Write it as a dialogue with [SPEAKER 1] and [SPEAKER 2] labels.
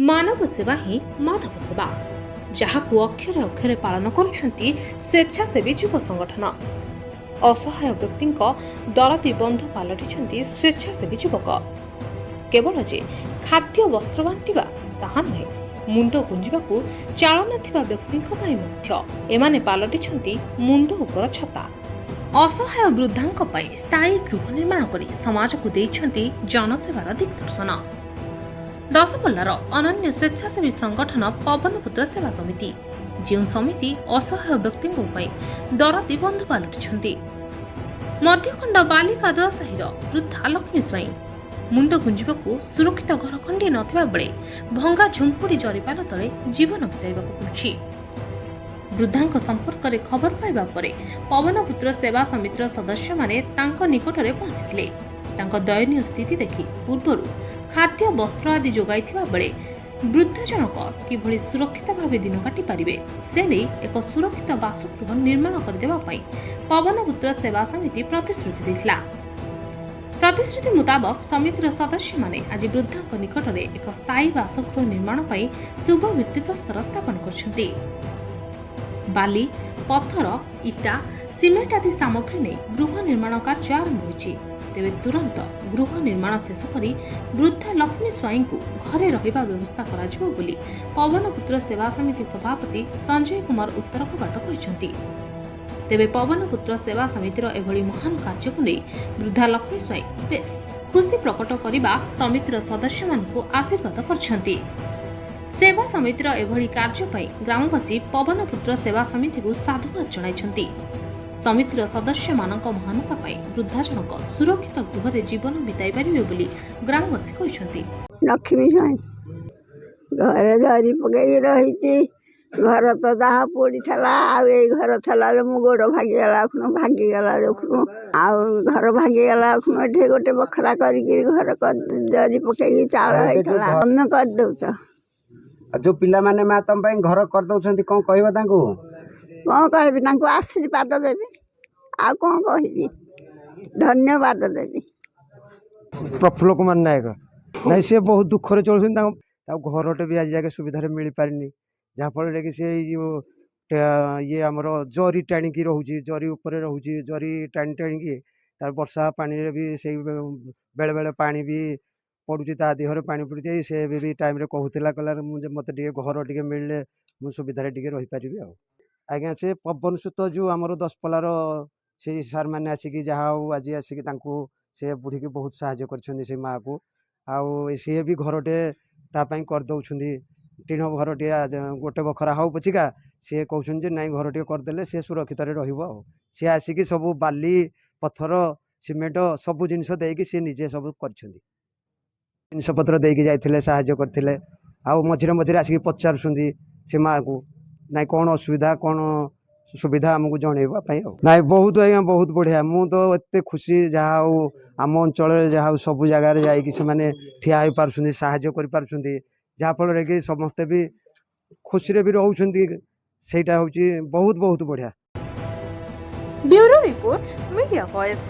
[SPEAKER 1] मानव सेवा ही माधव सेवा जहाकु अक्षरे अक्षरे पालन करुछंती स्वेच्छासेवी युव संगठन। असहाय व्यक्ति दरदी बंधु पलटिछंती स्वेच्छासेवी युवक। केवल जे खाद्य वस्त्र बांटिबा ताहा नुहे, मुंड गुंजिबाकू चाल नथिबा व्यक्तिंक पई मध्य एमाने पलटिछंती मुंड उपर छता। असहाय वृद्धांक पई स्थायी गृह निर्माण करी समाज को देइछंती जनसेवार दिग्दर्शन। दशपल्लार अनन्य स्वेच्छासेवी संगठन पवनपुत्र सेवा समिति, जो समिति असहाय व्यक्ति दरदी बंधु पलटिछंती। मध्यखंड बालिका दसाहीर वृद्धा लक्ष्मी स्वाई मुंड गुंजिबाकू सुरक्षित घर खंडी नथिबा बेले भंगा झुंपुड़ी जरिपाल तले जीवन बिताइबाकू पड़ुछि। वृद्धांक संपर्क में खबर पाइबा परे पवनपुत्र सेवा समितिर सदस्य माने तांको निकटरे पहुंचिथिले। तांको दयनीय स्थिति देखि पूर्वरु खाद्य वस्त्र आदि जोगाइथिबा बेले वृद्ध जनक किभଳି सुरक्षित भाव दिन काटि पारिबे से नै एक सुरक्षित बासगृह निर्माण करदेबा पई पवनपुत्र सेवा समिति प्रतिश्रुति दैथिला। प्रतिश्रुति मुताबक समितिर सदस्य माने आज वृद्धांक निकटरे एक स्थायी बासगृह निर्माण पई शुभ भित्तिप्रस्तर स्थापन करछन्ति। बाली, पत्थर, इटा, सिमेंट आदि सामग्री नै गृह निर्माण कार्य आरंभ होइछि। तेबे तुरंत गृह निर्माण शेष करी वृद्धा लक्ष्मी स्वाई को घरे रहिबा व्यवस्था कराजिबो बोली पवनपुत्र सेवा समिति सभापति संजय कुमार उत्तर कबाट कहिसंती। तेबे पवनपुत्र सेवा समितिर एभली महान कार्य को नै वृद्धा लक्ष्मी स्वाई बेस खुशी प्रकट करिबा समितिर सदस्य मानकु आशीर्वाद करछंती। सेवा समितिर एभली कार्य पई ग्रामवासी पवनपुत्र सेवा समिति को साधुवाद जणाइछंती। समितिर सदस्य मानक महानता पाई वृद्धा जनक सुरक्षित गृह जीवन बिताई पारिबे बोली ग्रामवासी कहिसंती।
[SPEAKER 2] लक्ष्मी स्वाई घर धरी पकई रही घर तो दाह पड़ी थला घर थला मो गोड़ भागीगला भागीगला घर भागीगला एठे गोटे बखरा करके घर धरी पकई चाल होता तमें कर दौच
[SPEAKER 3] जो पिला माने मा तम पई घर कर दउछंती कोन कहबा तांको
[SPEAKER 2] कौन कह आशीर्वाद देवी आ कौन कह धन्यवाद देवी।
[SPEAKER 3] प्रफुल्ल कुमार नायक नहीं सी बहुत दुख रे चलछन घरटे भी आज जाके सुविधा मिल पारिनी जहाँफल कि से ये आमर जरी टाणिकी रोचे जरी उपर रोचे जरी टाणी टाणिकी तार वर्षा पानी रे भी से बेले बेले पानी भी पड़ुची ता देहर पानी पड़ुची से भी टाइम रे कहूला कहला मत घर टे मिलले मुझे सुविधा रही पारि आज्ञा से पवन सुत जो आमर दशपल्लार से सार मैंने आसिकी जहाँ आज आसिकी से बुढ़ी की बहुत साहाय्य कर माँ को आउ सी भी घरटे तापाई कर दौरान टीण घरटे गोटे बखरा हाउ पचिका सी कहते नाई घरटे करदे से सुरक्षित सी आसिकी सब बाली पत्थर सीमेंट सब जिनस देकी सी निजे सब कर जिनपतर देकी जाते साहाय्य करते आउ मझे मझे आसिक पचारूँ से माँ को नाई कौन असुविधा कौन सुविधा आमको जनवाई नाई बहुत आज्ञा बहुत बढ़िया मु तो एत खुशी जहाँ आम अंचल जहाँ सब जगार जाने ठिया हो पार्टी साहाय्य कर जहाँफल कि समस्ते भी खुशी भी रोचा हूँ बहुत बहुत बढ़िया।
[SPEAKER 1] Bureau report media voice.